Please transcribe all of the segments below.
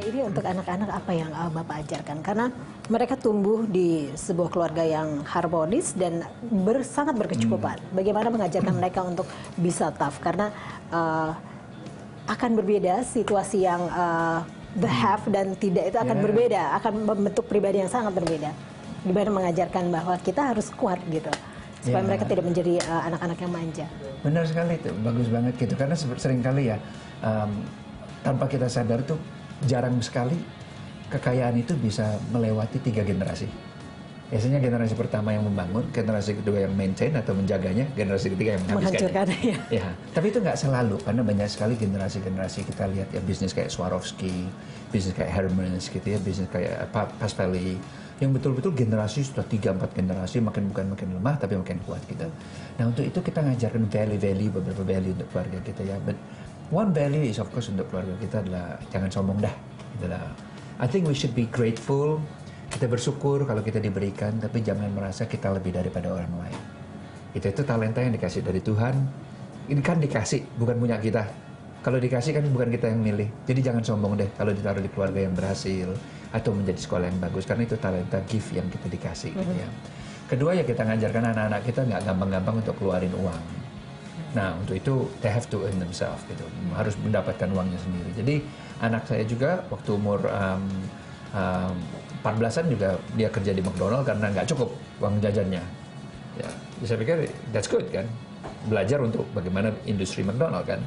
Ini untuk anak-anak apa yang Bapak ajarkan? Karena mereka tumbuh di sebuah keluarga yang harmonis dan sangat berkecukupan. Bagaimana mengajarkan mereka untuk bisa tough? Karena akan berbeda situasi yang the have dan tidak itu akan berbeda, akan membentuk pribadi yang sangat berbeda. Gimana mengajarkan bahwa kita harus kuat gitu, supaya mereka tidak menjadi anak-anak yang manja. Benar sekali itu, bagus banget gitu. Karena seringkali ya, tanpa kita sadar tuh jarang sekali kekayaan itu bisa melewati 3 generasi. Biasanya generasi pertama yang membangun, generasi kedua yang maintain atau menjaganya, generasi ketiga yang menghabiskannya. Ya, tapi itu nggak selalu, karena banyak sekali generasi-generasi kita lihat ya, bisnis kayak Swarovski, bisnis kayak Hermes gitu ya, bisnis kayak Paspelli, yang betul-betul generasi sudah 3-4 generasi, makin bukan makin lemah tapi makin kuat gitu. Nah untuk itu kita ngajarkan value-value, beberapa value untuk keluarga kita ya. But one value is of course untuk keluarga kita adalah jangan sombong dah. Itulah. I think we should be grateful. Kita bersyukur kalau kita diberikan, tapi jangan merasa kita lebih daripada orang lain. Itu talenta yang dikasih dari Tuhan. Ini kan dikasih, bukan punya kita. Kalau dikasih kan bukan kita yang milih. Jadi jangan sombong deh kalau ditaruh di keluarga yang berhasil atau menjadi sekolah yang bagus, karena itu talenta gift yang kita dikasih. Gitu ya. Kedua ya kita ngajarkan anak-anak kita nggak gampang-gampang untuk keluarin uang. Nah untuk itu they have to earn themselves gitu, harus mendapatkan uangnya sendiri. Jadi anak saya juga waktu umur 14-an juga dia kerja di McDonald karena nggak cukup uang jajannya. Ya, saya pikir that's good kan, belajar untuk bagaimana industri McDonald kan.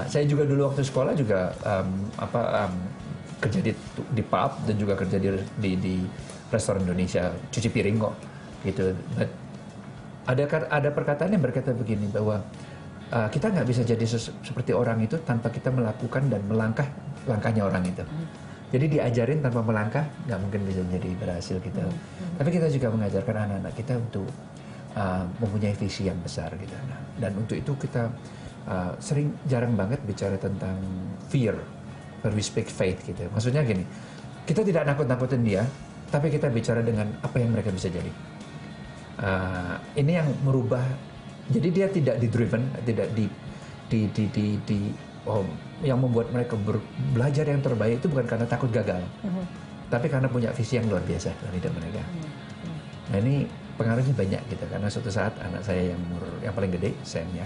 Saya juga dulu waktu sekolah juga kerja di pub dan juga kerja di restoran Indonesia, cuci piring kok gitu. But ada perkataan yang berkata begini bahwa kita nggak bisa jadi seperti orang itu tanpa kita melakukan dan melangkah langkahnya orang itu. Jadi diajarin tanpa melangkah nggak mungkin bisa jadi berhasil gitu. Tapi kita juga mengajarkan anak-anak kita untuk mempunyai visi yang besar gitu. Nah, dan untuk itu kita jarang banget bicara tentang fear, but we speak faith gitu. Maksudnya gini, kita tidak nakut-nakutin dia, tapi kita bicara dengan apa yang mereka bisa jadi. Ini yang merubah. Jadi dia tidak di-driven, tidak yang membuat mereka belajar yang terbaik itu bukan karena takut gagal, tapi karena punya visi yang luar biasa dalam hidup mereka. Nah ini pengaruhnya banyak gitu, karena suatu saat anak saya yang paling gede, Sam ya,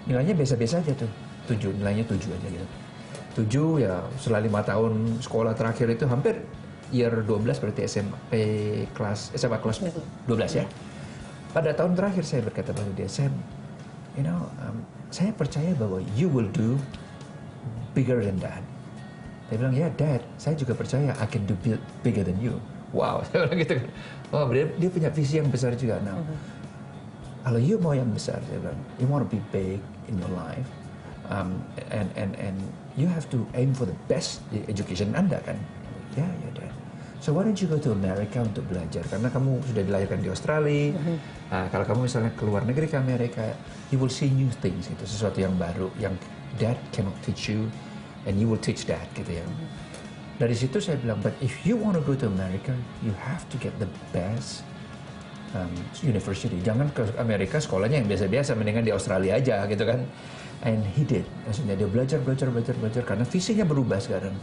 nilainya biasa-biasa aja tuh, nilainya 7 aja gitu. 7 ya setelah 5 tahun sekolah terakhir itu hampir year 12 berarti SMA kelas 12 ya. Pada tahun terakhir saya berkata pada dia, Sam, saya percaya bahwa you will do bigger than that. Dia bilang, ya Dad, saya juga percaya I can do bigger than you. Wow, saya bilang gitu kan. Oh, dia punya visi yang besar juga. Nah, kalau you mau yang besar, saya bilang, you want to be big in your life, and you have to aim for the best di education Anda kan. Ya Dad. So why don't you go to America untuk belajar? Karena kamu sudah dilahirkan di Australia. Kalau kamu misalnya keluar negeri ke Amerika, you will see new things gitu, sesuatu yang baru yang Dad cannot teach you, and you will teach Dad gitu ya. Dari situ saya bilang, but if you want to go to America, you have to get the best university. Jangan ke Amerika sekolahnya yang biasa-biasa, mendingan di Australia aja gitu kan. And he did. Maksudnya dia belajar karena visinya berubah sekarang.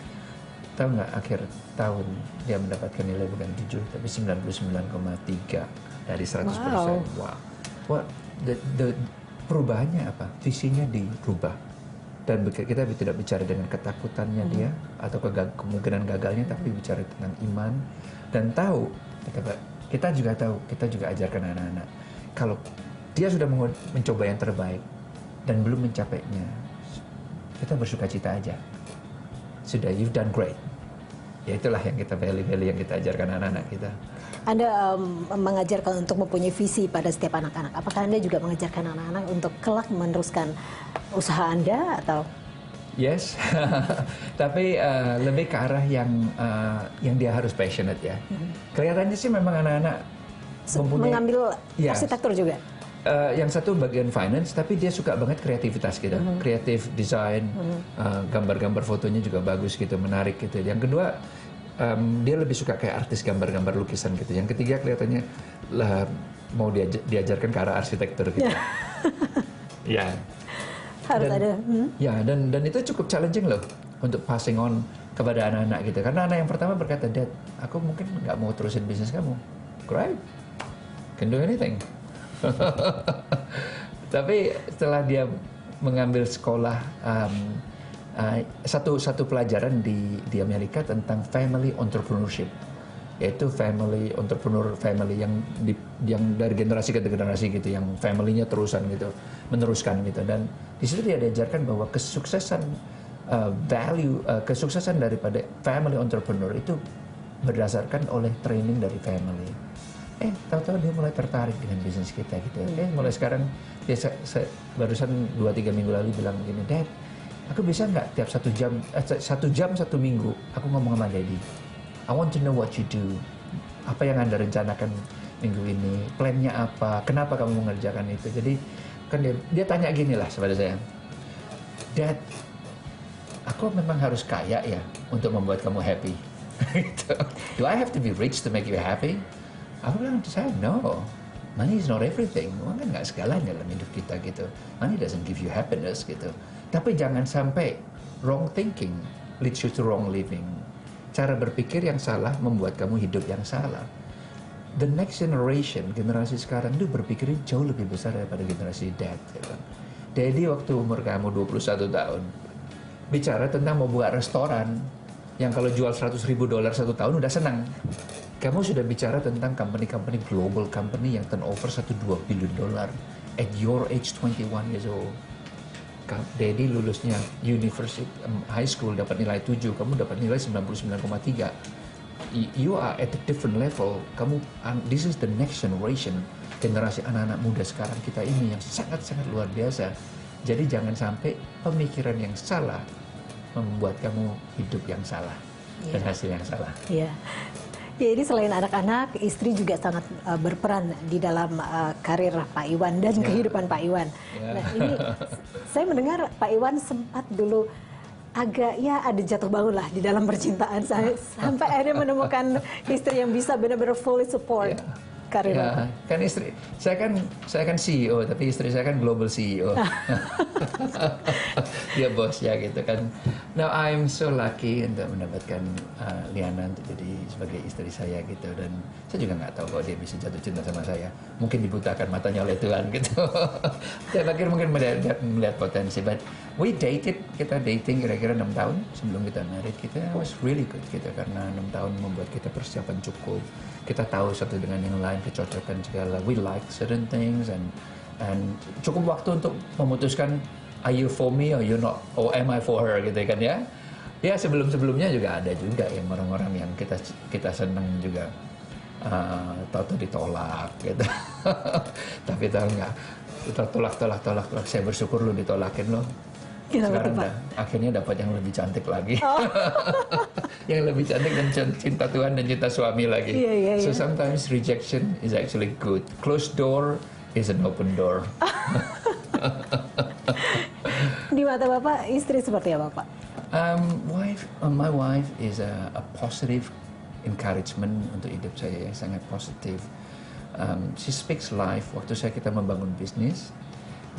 Tahu nggak, akhir tahun dia mendapatkan nilai bukan 7 tapi 99,3 dari 100%. Wow. The perubahannya apa? Visinya dirubah. Dan kita tidak bicara dengan ketakutannya dia atau kemungkinan gagalnya, tapi bicara tentang iman dan tahu. Kita juga ajarkan anak-anak kalau dia sudah mencoba yang terbaik dan belum mencapainya, kita bersukacita aja. Sudah, you've done great. Ya itulah yang kita value yang kita ajarkan anak-anak kita. Anda mengajarkan untuk mempunyai visi pada setiap anak-anak. Apakah Anda juga mengajarkan anak-anak untuk kelak meneruskan usaha Anda atau? Yes, tapi lebih ke arah yang dia harus passionate ya. Kelihatannya sih memang anak-anak mengambil arsitektur juga. Yang satu bagian finance, tapi dia suka banget kreativitas gitu, kreatif design, gambar-gambar fotonya juga bagus gitu, menarik gitu. Yang kedua, dia lebih suka kayak artis gambar-gambar lukisan gitu. Yang ketiga kelihatannya mau diajarkan ke arah arsitektur gitu. Ya. Harus ada. Ya, dan itu cukup challenging loh. untuk passing on kepada anak-anak gitu. Karena anak yang pertama berkata, Dad, aku mungkin nggak mau terusin bisnis kamu. Great, can do anything. Tapi setelah dia mengambil sekolah satu pelajaran di Amerika tentang family entrepreneurship, yaitu family entrepreneur family yang dari generasi ke generasi gitu, yang familynya terusan gitu, meneruskan gitu. Dan di situ dia diajarkan bahwa kesuksesan kesuksesan daripada family entrepreneur itu berdasarkan oleh training dari family. Tahu-tahu dia mulai tertarik dengan bisnis kita gitu. Mulai sekarang dia barusan 2-3 minggu lalu bilang gini, Dad, aku bisa nggak tiap 1 jam 1 minggu aku ngomong sama Daddy. I want to know what you do. Apa yang Anda rencanakan minggu ini? Plannya apa? Kenapa kamu mengerjakan itu? Jadi kan dia tanya gini lah kepada saya, Dad, aku memang harus kaya ya untuk membuat kamu happy. Gitu. Do I have to be rich to make you happy? Aku bilang ke saya, no. Money is not everything. Uang kan nggak segalanya dalam hidup kita gitu. Money doesn't give you happiness gitu. Tapi jangan sampai wrong thinking leads you to wrong living. Cara berpikir yang salah membuat kamu hidup yang salah. The next generation, generasi sekarang itu berpikirnya jauh lebih besar daripada generasi Dad. Gitu. Daddy waktu umur kamu 21 tahun, bicara tentang mau buka restoran yang kalau jual $100.000 1 tahun udah senang. Kamu sudah bicara tentang company global company yang turnover $1-2 billion at your age 21 years old. Daddy lulusnya university high school dapat nilai 7, kamu dapat nilai 99,3. You are at a different level. This is the next generation, generasi anak-anak muda sekarang kita ini yang sangat-sangat luar biasa. Jadi jangan sampai pemikiran yang salah membuat kamu hidup yang salah dan hasil yang salah. Iya. Ya, ini selain anak-anak, istri juga sangat berperan di dalam karir Pak Iwan dan kehidupan Pak Iwan. Nah, ini saya mendengar Pak Iwan sempat dulu agak ada jatuh bangun lah di dalam percintaan saya, sampai akhirnya menemukan istri yang bisa benar-benar fully support karir Bapak. Kan istri saya kan CEO, tapi istri saya kan global CEO. Dia bosnya gitu kan. Now I'm so lucky untuk mendapatkan Liana untuk jadi sebagai istri saya gitu, dan saya juga nggak tahu kalau dia bisa jatuh cinta sama saya. Mungkin dibutakan matanya oleh Tuhan gitu. Saya pikir mungkin melihat potensi. But we dated, kita dating kira-kira 6 tahun sebelum kita married. Kita was really good gitu, karena 6 tahun membuat kita persiapan cukup. Kita tahu satu dengan yang lain, kecocokan segala. We like certain things and cukup waktu untuk memutuskan, are you for me or you not, or am I for her gitu kan ya. Ya sebelumnya juga ada juga yang orang-orang yang kita senang juga tahu-tahu ditolak gitu. Tapi tahu nggak, kita tolak. Saya bersyukur lo ditolakin lo. Sekarang akhirnya dapat yang lebih cantik lagi. Yang lebih cantik dan cinta Tuhan dan cinta suami lagi. So sometimes rejection is actually good. Closed door is an open door. Di mata Bapak, istri seperti apa, Pak? My wife is a positive encouragement untuk hidup saya, yang sangat positif. She speaks life. Waktu kita membangun bisnis,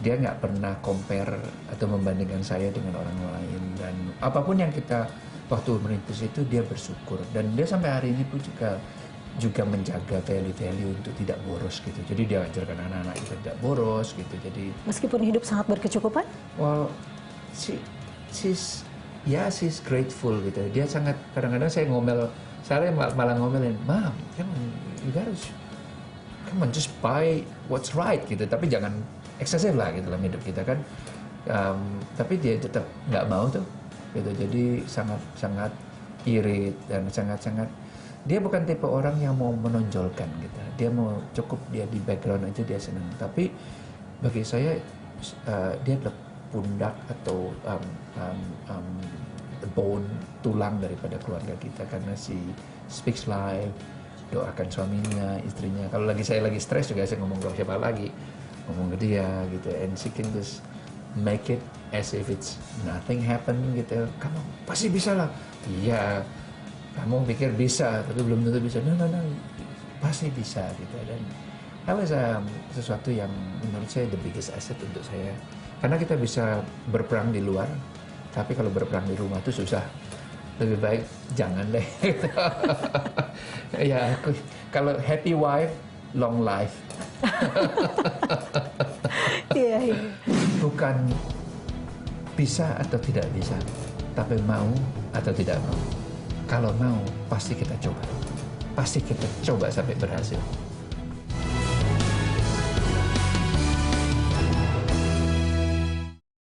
dia nggak pernah compare atau membandingkan saya dengan orang lain, dan apapun yang kita waktu merintis itu dia bersyukur, dan dia sampai hari ini pun juga menjaga value-value untuk tidak boros gitu. Jadi dia ajarkan anak-anak kita tidak boros gitu. Jadi meskipun hidup sangat berkecukupan, well, she's grateful gitu. Dia sangat, kadang-kadang saya malah ngomelin, Mom, you guys come on, just buy what's right gitu, tapi jangan eksesif lah gitu dalam hidup kita kan. Tapi dia tetap nggak mau tuh gitu. Jadi sangat irit dan sangat dia bukan tipe orang yang mau menonjolkan gitu. Dia mau cukup dia di background aja dia senang. Tapi bagi saya dia adalah pundak atau the bone, tulang daripada keluarga kita, karena si speaks life, doakan suaminya, istrinya. Kalau saya lagi stres juga saya ngomong ke siapa lagi, ngomong ke dia gitu, and she can just make it as if it's nothing happen gitu. Kamu pasti bisa lah. Iya, kamu pikir bisa tapi belum tentu bisa. No, pasti bisa gitu. Dan that was sesuatu yang menurut saya the biggest asset untuk saya, karena kita bisa berperang di luar Tapi kalau berperang di rumah itu susah. Lebih baik jangan deh. Ya, kalau happy wife, long life. Iya, iya. Bukan bisa atau tidak bisa, tapi mau atau tidak mau. Kalau mau, pasti kita coba. Pasti kita coba sampai berhasil.